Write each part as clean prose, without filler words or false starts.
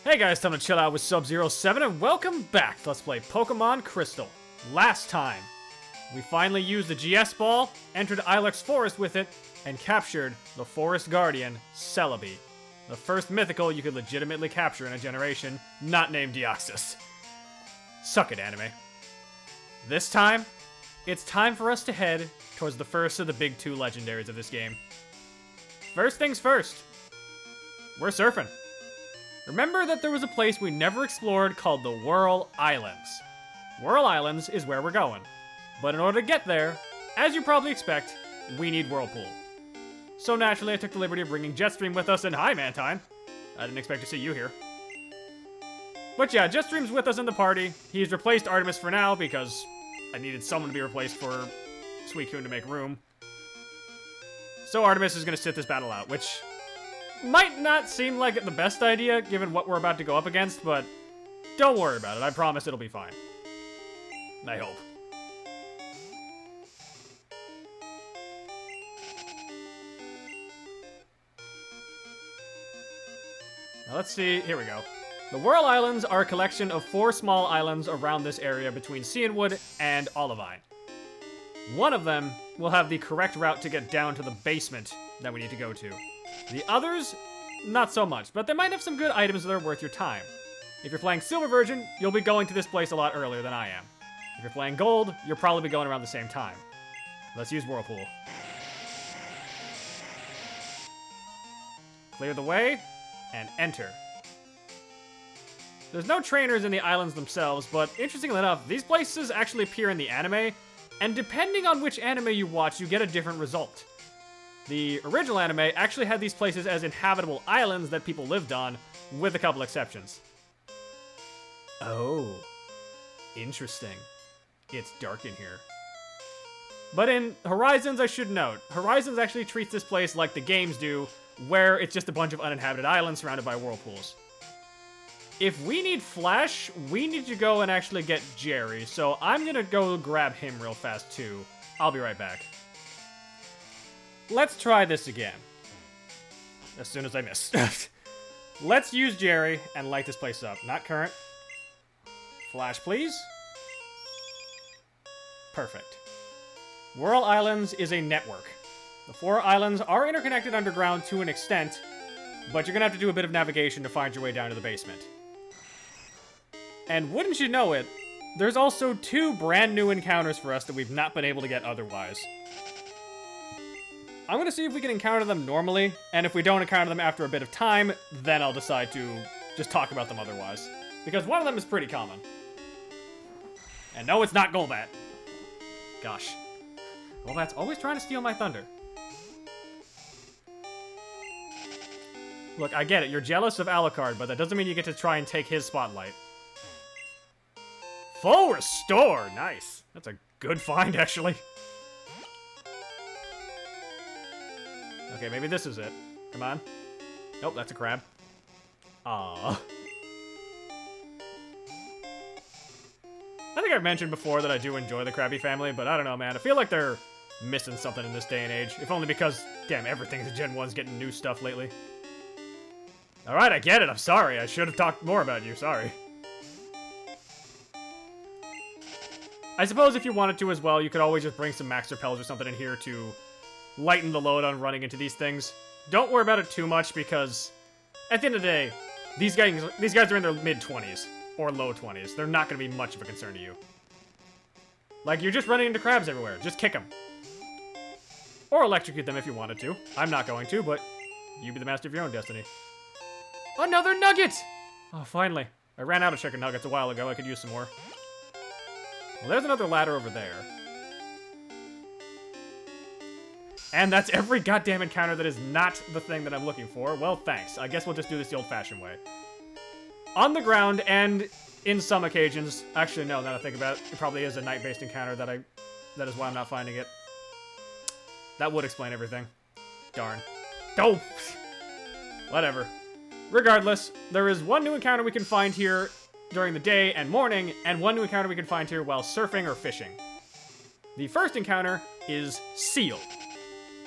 Hey guys, time to chill out with Sub-07 and welcome back to Let's Play Pokemon Crystal. Last time, we finally used the GS Ball, entered Ilex Forest with it, and captured the Forest Guardian, Celebi. The first mythical you could legitimately capture in a generation, not named Deoxys. Suck it, anime. This time, it's time for us to head towards the first of the big two legendaries of this game. First things first, we're surfing. Remember that there was a place we never explored called the Whirl Islands. Whirl Islands is where we're going. But in order to get there, as you probably expect, we need Whirlpool. So naturally, I took the liberty of bringing Jetstream with us, and hi, Mantine. I didn't expect to see you here. But yeah, Jetstream's with us in the party. He's replaced Artemis for now, because I needed someone to be replaced for Suicune to make room. So Artemis is going to sit this battle out, which might not seem like the best idea, given what we're about to go up against, but don't worry about it. I promise it'll be fine. I hope. Now let's see. Here we go. The Whirl Islands are a collection of 4 small islands around this area between Cianwood and Olivine. One of them will have the correct route to get down to the basement that we need to go to. The others, not so much, but they might have some good items that are worth your time. If you're playing Silver Version, you'll be going to this place a lot earlier than I am. If you're playing Gold, you'll probably be going around the same time. Let's use Whirlpool. Clear the way, and enter. There's no trainers in the islands themselves, but interestingly enough, these places actually appear in the anime, and depending on which anime you watch, you get a different result. The original anime actually had these places as inhabitable islands that people lived on, with a couple exceptions. Oh, interesting. It's dark in here. But in Horizons, I should note, Horizons actually treats this place like the games do, where it's just a bunch of uninhabited islands surrounded by whirlpools. If we need Flash, we need to go and actually get Jerry, so I'm gonna go grab him real fast too. I'll be right back. Let's try this again. As soon as I miss. Let's use Jerry and light this place up. Not current. Flash, please. Perfect. Whirl Islands is a network. The 4 islands are interconnected underground to an extent, but you're gonna have to do a bit of navigation to find your way down to the basement. And wouldn't you know it, there's also 2 brand new encounters for us that we've not been able to get otherwise. I'm gonna see if we can encounter them normally, and if we don't encounter them after a bit of time, then I'll decide to just talk about them otherwise. Because one of them is pretty common. And no, it's not Golbat. Gosh. Golbat's always trying to steal my thunder. Look, I get it, you're jealous of Alucard, but that doesn't mean you get to try and take his spotlight. Full restore! Nice. That's a good find, actually. Okay, maybe this is it. Come on. Nope, that's a crab. Aww. I think I've mentioned before that I do enjoy the Krabby family, but I don't know, man. I feel like they're missing something in this day and age. If only because, damn, everything's in Gen 1's getting new stuff lately. Alright, I get it. I'm sorry. I should have talked more about you. Sorry. I suppose if you wanted to as well, you could always just bring some Max Repels or something in here to lighten the load on running into these things. Don't worry about it too much because at the end of the day, these guys are in their mid-20s or low 20s. They're not going to be much of a concern to you. Like, you're just running into crabs everywhere. Just kick them. Or electrocute them if you wanted to. I'm not going to, but you be the master of your own destiny. Another nugget! Oh, finally. I ran out of chicken nuggets a while ago. I could use some more. Well, there's another ladder over there. And that's every goddamn encounter that is not the thing that I'm looking for. Well, thanks. I guess we'll just do this the old-fashioned way. On the ground, and in some occasions... Actually, no, now that I think about it, it probably is a night-based encounter that is why I'm not finding it. That would explain everything. Darn. Oh! Whatever. Regardless, there is one new encounter we can find here during the day and morning, and one new encounter we can find here while surfing or fishing. The first encounter is Seal.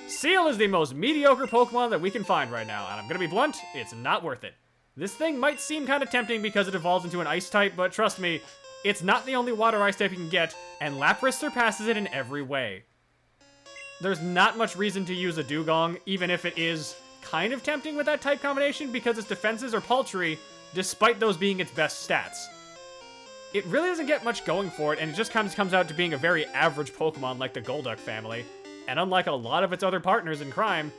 Seal is the most mediocre Pokemon that we can find right now, and I'm gonna be blunt, it's not worth it. This thing might seem kind of tempting because it evolves into an ice type, but trust me, it's not the only water ice type you can get, and Lapras surpasses it in every way. There's not much reason to use a Dugong, even if it is kind of tempting with that type combination, because its defenses are paltry, despite those being its best stats. It really doesn't get much going for it, and it just kind of comes out to being a very average Pokemon like the Golduck family, and unlike a lot of its other partners in crime,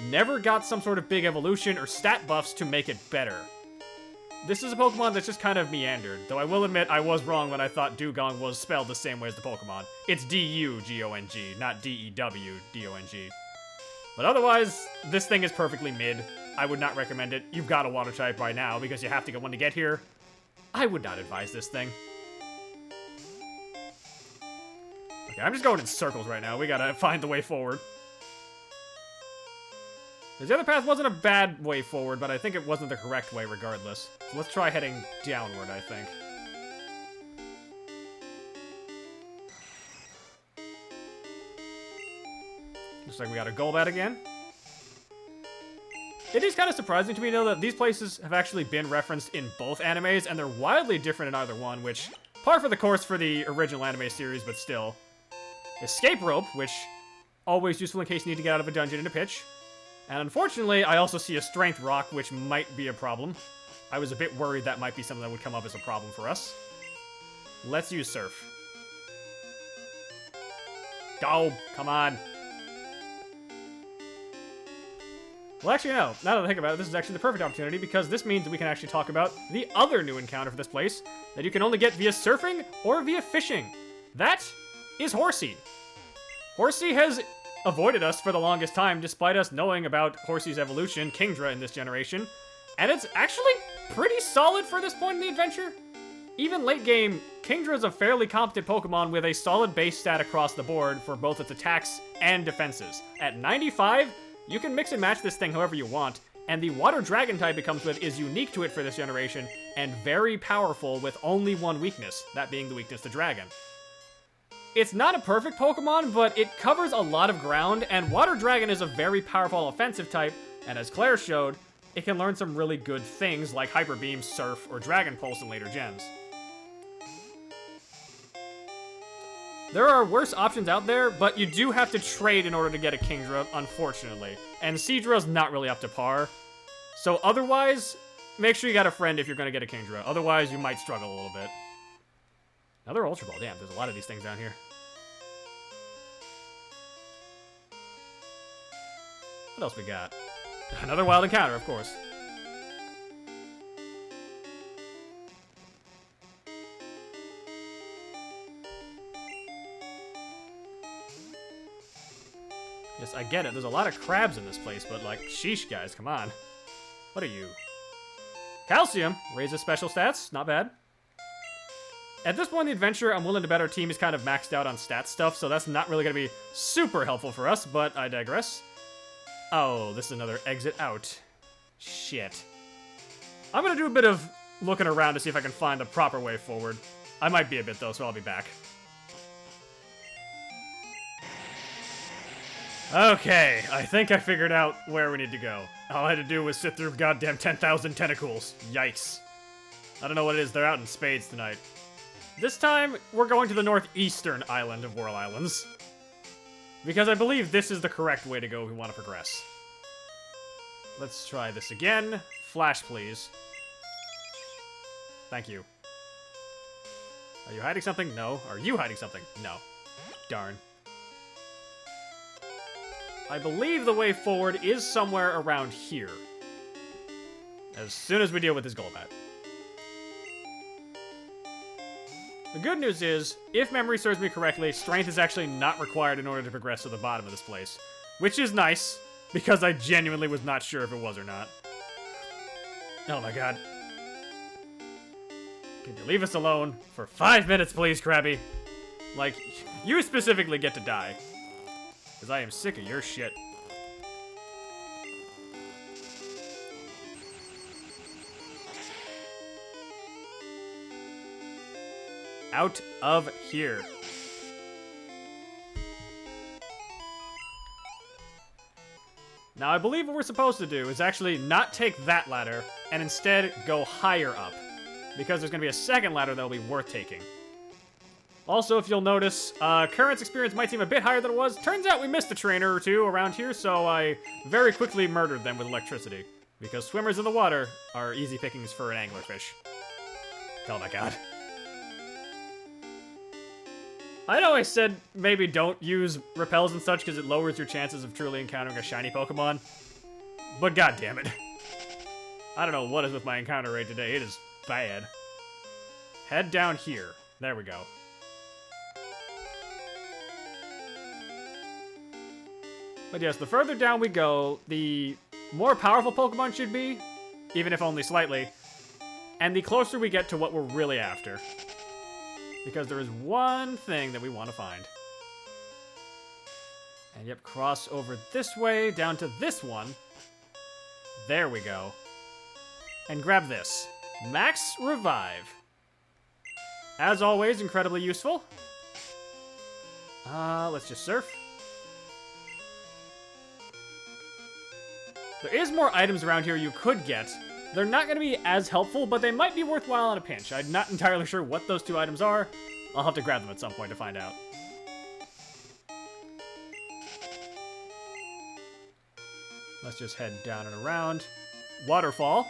never got some sort of big evolution or stat buffs to make it better. This is a Pokemon that's just kind of meandered, though I will admit I was wrong when I thought Dugong was spelled the same way as the Pokemon. It's D-U-G-O-N-G, not D-E-W-D-O-N-G. But otherwise, this thing is perfectly mid. I would not recommend it. You've got a water type by now because you have to get one to get here. I would not advise this thing. Okay, I'm just going in circles right now. We gotta find the way forward. The other path wasn't a bad way forward, but I think it wasn't the correct way regardless. So let's try heading downward, I think. Looks like we got a Golbat again. It is kind of surprising to me, though, that these places have actually been referenced in both animes, and they're wildly different in either one, which, par for the course for the original anime series, but still. Escape Rope, which, always useful in case you need to get out of a dungeon in a pitch. And unfortunately, I also see a Strength Rock, which might be a problem. I was a bit worried that might be something that would come up as a problem for us. Let's use Surf. Go! Come on! Well, actually, no. Now that I think about it, this is actually the perfect opportunity, because this means that we can actually talk about the other new encounter for this place that you can only get via surfing or via fishing. That is Horsey. Horsey has avoided us for the longest time, despite us knowing about Horsey's evolution, Kingdra, in this generation. And it's actually pretty solid for this point in the adventure. Even late game, Kingdra is a fairly competent Pokemon with a solid base stat across the board for both its attacks and defenses. At 95, you can mix and match this thing however you want, and the Water Dragon type it comes with is unique to it for this generation, and very powerful with only one weakness, that being the weakness to Dragon. It's not a perfect Pokemon, but it covers a lot of ground, and Water Dragon is a very powerful offensive type, and as Claire showed, it can learn some really good things like Hyper Beam, Surf, or Dragon Pulse in later gens. There are worse options out there, but you do have to trade in order to get a Kingdra, unfortunately. And Seadra's not really up to par. So otherwise, make sure you got a friend if you're going to get a Kingdra. Otherwise, you might struggle a little bit. Another Ultra Ball. Damn, there's a lot of these things down here. What else we got? Another wild encounter, of course. Yes, I get it. There's a lot of crabs in this place, but like, sheesh, guys, come on. What are you? Calcium raises special stats. Not bad. At this point in the adventure, I'm willing to bet our team is kind of maxed out on stat stuff, so that's not really going to be super helpful for us, but I digress. Oh, this is another exit out. Shit. I'm going to do a bit of looking around to see if I can find the proper way forward. I might be a bit, though, so I'll be back. Okay, I think I figured out where we need to go. All I had to do was sit through goddamn 10,000 tentacles. Yikes. I don't know what it is, they're out in spades tonight. This time, we're going to the northeastern island of Whirl Islands. Because I believe this is the correct way to go if we want to progress. Let's try this again. Flash, please. Thank you. Are you hiding something? No. Are you hiding something? No. Darn. I believe the way forward is somewhere around here. As soon as we deal with this Golbat. The good news is, if memory serves me correctly, strength is actually not required in order to progress to the bottom of this place. Which is nice, because I genuinely was not sure if it was or not. Oh my god. Can you leave us alone for 5 minutes, please, Krabby? Like, you specifically get to die. Because I am sick of your shit. Out of here. Now, I believe what we're supposed to do is actually not take that ladder, and instead go higher up, because there's going to be a second ladder that will be worth taking. Also, if you'll notice, Current's experience might seem a bit higher than it was. Turns out we missed a trainer or two around here, so I very quickly murdered them with electricity, because swimmers in the water are easy pickings for an anglerfish. Oh my god. I know I said maybe don't use repels and such because it lowers your chances of truly encountering a shiny Pokemon. But god damn it. I don't know what is with my encounter rate today. It is bad. Head down here. There we go. But yes, the further down we go, the more powerful Pokemon should be, even if only slightly, and the closer we get to what we're really after. Because there is one thing that we want to find. And yep, cross over this way, down to this one. There we go. And grab this. Max Revive. As always, incredibly useful. Let's just surf. There is more items around here you could get. They're not going to be as helpful, but they might be worthwhile in a pinch. I'm not entirely sure what those two items are. I'll have to grab them at some point to find out. Let's just head down and around. Waterfall.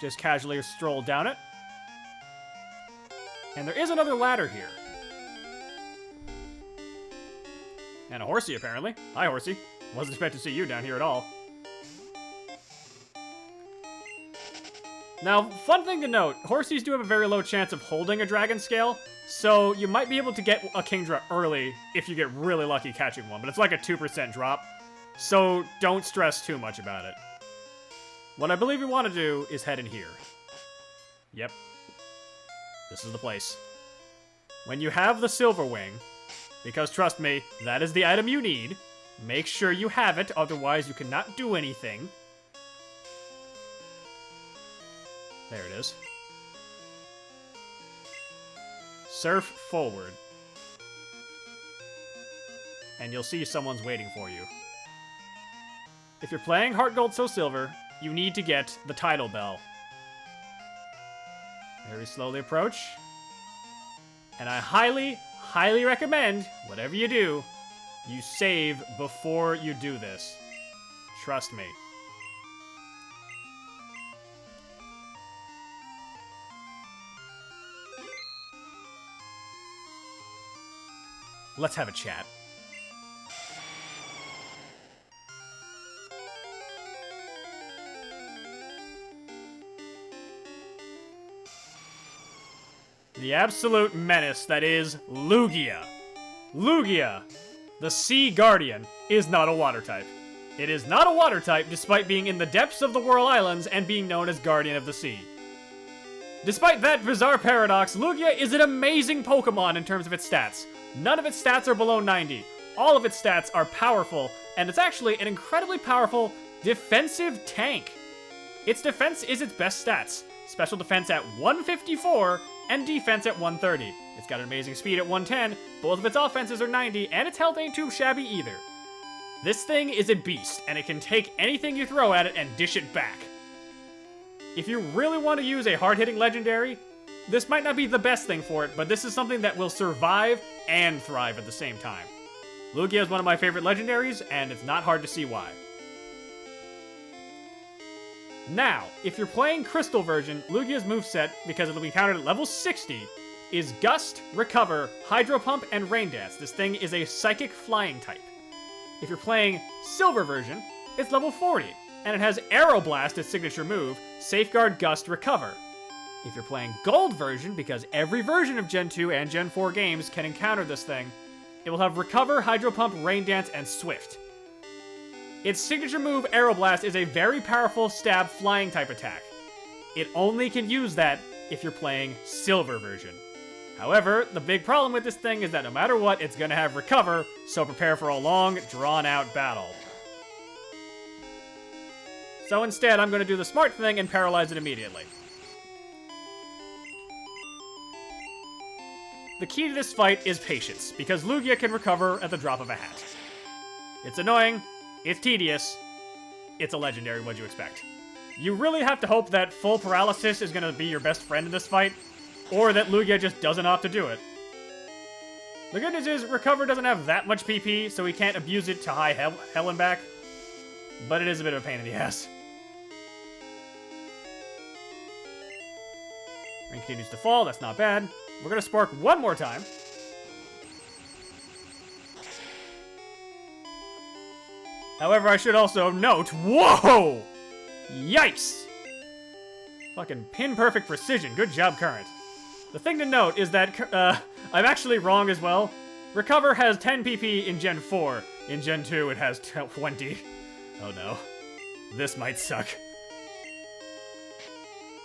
Just casually stroll down it. And there is another ladder here. And a horsey, apparently. Hi, horsey. Wasn't expecting to see you down here at all. Now, fun thing to note, Horsies do have a very low chance of holding a Dragon Scale, so you might be able to get a Kingdra early if you get really lucky catching one, but it's like a 2% drop, so don't stress too much about it. What I believe we want to do is head in here. Yep. This is the place. When you have the Silver Wing, because trust me, that is the item you need, make sure you have it, otherwise you cannot do anything. There it is. Surf forward. And you'll see someone's waiting for you. If you're playing Heart Gold Soul Silver, you need to get the Tidal Bell. Very slowly approach. And I highly, highly recommend, whatever you do, you save before you do this. Trust me. Let's have a chat. The absolute menace that is Lugia. Lugia, the Sea Guardian, is not a water type. It is not a water type despite being in the depths of the Whirl Islands and being known as Guardian of the Sea. Despite that bizarre paradox, Lugia is an amazing Pokemon in terms of its stats. None of its stats are below 90. All of its stats are powerful, and it's actually an incredibly powerful defensive tank. Its defense is its best stats. Special defense at 154 and defense at 130. It's got an amazing speed at 110, both of its offenses are 90, and its health ain't too shabby either. This thing is a beast, and it can take anything you throw at it and dish it back. If you really want to use a hard-hitting legendary, this might not be the best thing for it, but this is something that will survive and thrive at the same time. Lugia is one of my favorite legendaries, and it's not hard to see why. Now, if you're playing Crystal version, Lugia's moveset, because it'll be counted at level 60, is Gust, Recover, Hydro Pump, and Rain Dance. This thing is a Psychic Flying type. If you're playing Silver version, it's level 40, and it has Aeroblast, its signature move, Safeguard, Gust, Recover. If you're playing Gold version, because every version of Gen 2 and Gen 4 games can encounter this thing, it will have Recover, Hydro Pump, Rain Dance, and Swift. Its signature move, Aeroblast, is a very powerful stab flying type attack. It only can use that if you're playing Silver version. However, the big problem with this thing is that no matter what, it's going to have Recover, so prepare for a long, drawn-out battle. So instead, I'm going to do the smart thing and paralyze it immediately. The key to this fight is patience, because Lugia can recover at the drop of a hat. It's annoying, It's tedious. It's a legendary, what'd you expect? You really have to hope that full paralysis is gonna be your best friend in this fight, or that Lugia just doesn't opt to do it. The good news is, Recover doesn't have that much PP, so he can't abuse it to high hell and back. But it is a bit of a pain in the ass. Rain continues to fall, that's not bad. We're gonna spark one more time. However, I should also note, whoa! Yikes! Fucking pin-perfect precision, good job, Current. The thing to note is that, I'm actually wrong as well. Recover has 10 PP in Gen 4. In Gen 2, it has 20. Oh no. This might suck.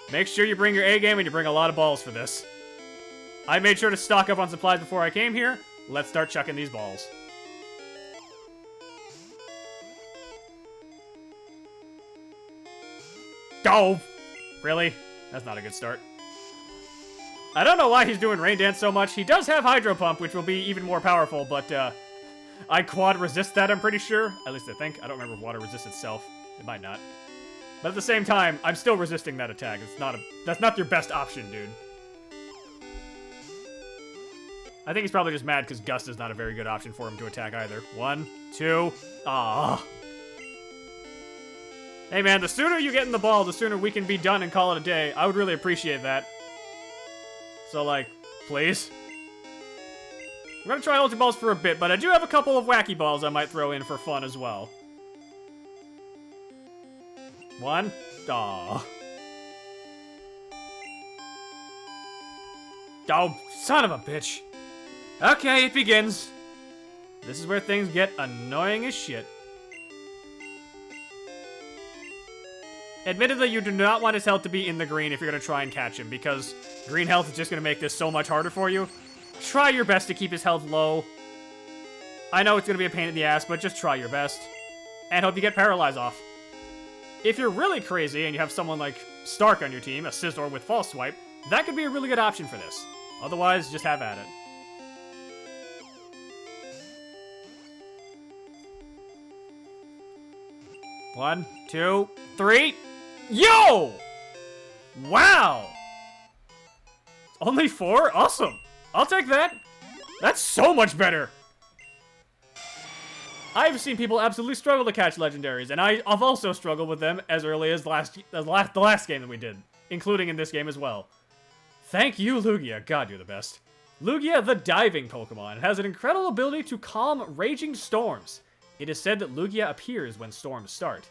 Make sure you bring your A game and you bring a lot of balls for this. I made sure to stock up on supplies before I came here. Let's start chucking these balls. Oh! Really? That's not a good start. I don't know why he's doing Rain Dance so much. He does have Hydro Pump, which will be even more powerful, but I quad resist that, I'm pretty sure. At least I think. I don't remember if water resists itself. It might not. But at the same time, I'm still resisting that attack. That's not your best option, dude. I think he's probably just mad because Gust is not a very good option for him to attack either. 1, 2, ah. Hey man, the sooner you get in the ball, the sooner we can be done and call it a day. I would really appreciate that. So, like, please. I'm gonna try ulti balls for a bit, but I do have a couple of wacky balls I might throw in for fun as well. 1. Aw. Oh, son of a bitch. Okay, it begins. This is where things get annoying as shit. Admittedly, you do not want his health to be in the green if you're going to try and catch him, because green health is just going to make this so much harder for you. Try your best to keep his health low. I know it's going to be a pain in the ass, but just try your best. And hope you get Paralyze off. If you're really crazy and you have someone like Stark on your team, a Scizor with False Swipe, that could be a really good option for this. Otherwise, just have at it. One, 2, 3. Yo! Wow! Only 4? Awesome. I'll take that. That's so much better. I've seen people absolutely struggle to catch legendaries, and I've also struggled with them as early as the last game that we did, including in this game as well. Thank you, Lugia. God, you're the best. Lugia, the diving Pokemon, has an incredible ability to calm raging storms. It is said that Lugia appears when storms start.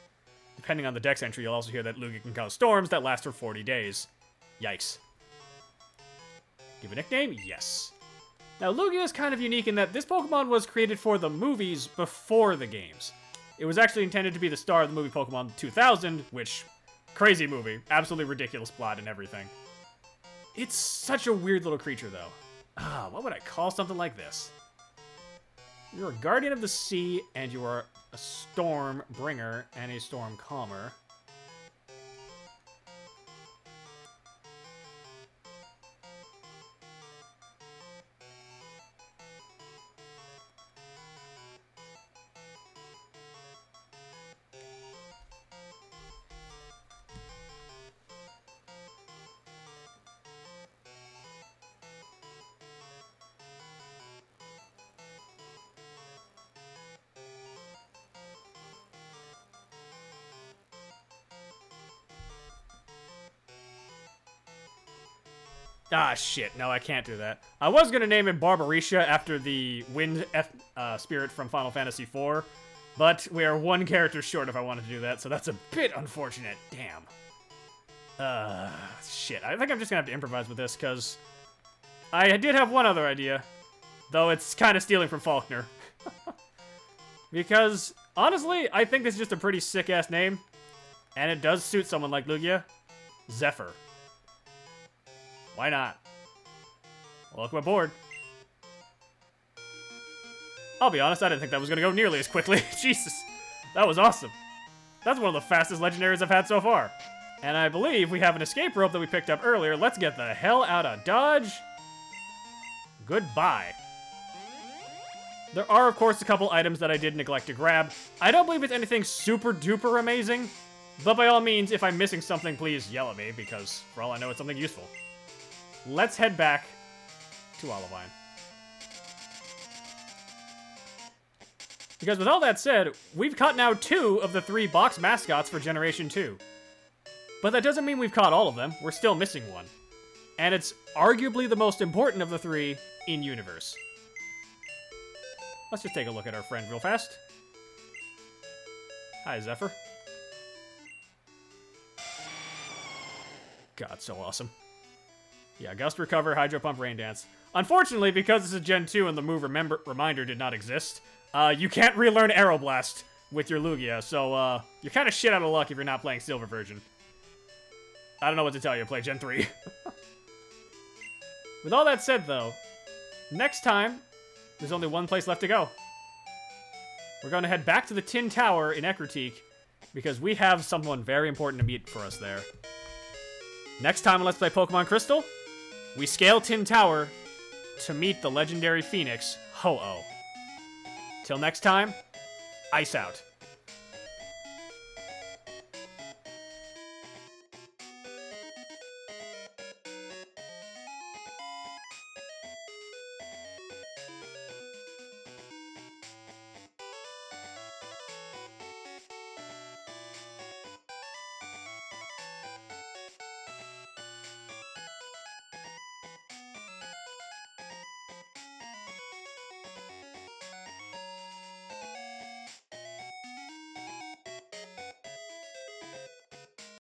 Depending on the dex entry, you'll also hear that Lugia can cause storms that last for 40 days. Yikes. Give a nickname? Yes. Now, Lugia is kind of unique in that this Pokemon was created for the movies before the games. It was actually intended to be the star of the movie Pokemon 2000, which, crazy movie, absolutely ridiculous plot and everything. It's such a weird little creature, though. What would I call something like this? You're a Guardian of the Sea, and you are a Storm Bringer and a Storm Calmer. Ah, shit. No, I can't do that. I was going to name him Barbarisha after the wind spirit from Final Fantasy IV, but we are one character short if I wanted to do that, so that's a bit unfortunate. Damn. Shit. I think I'm just going to have to improvise with this, because I did have one other idea, though it's kind of stealing from Faulkner. Because, honestly, I think this is just a pretty sick-ass name, and it does suit someone like Lugia. Zephyr. Why not? Welcome aboard. I'll be honest, I didn't think that was going to go nearly as quickly. Jesus, that was awesome. That's one of the fastest legendaries I've had so far. And I believe we have an escape rope that we picked up earlier. Let's get the hell out of Dodge. Goodbye. There are, of course, a couple items that I did neglect to grab. I don't believe it's anything super duper amazing, but by all means, if I'm missing something, please yell at me, because for all I know, it's something useful. Let's head back to Olivine. Because with all that said, we've caught now 2 of the 3 box mascots for Generation 2. But that doesn't mean we've caught all of them. We're still missing one. And it's arguably the most important of the 3 in universe. Let's just take a look at our friend real fast. Hi, Zephyr. God, so awesome. Yeah, Gust, Recover, Hydro Pump, Rain Dance. Unfortunately, because this is Gen 2 and the move Reminder did not exist, you can't relearn Aeroblast with your Lugia, so you're kind of shit out of luck if you're not playing Silver version. I don't know what to tell you, play Gen 3. With all that said, though, next time, there's only one place left to go. We're going to head back to the Tin Tower in Ekritique, because we have someone very important to meet for us there. Next time on Let's Play Pokemon Crystal, we scale Tin Tower to meet the legendary Phoenix, Ho-Oh. Till next time, ice out.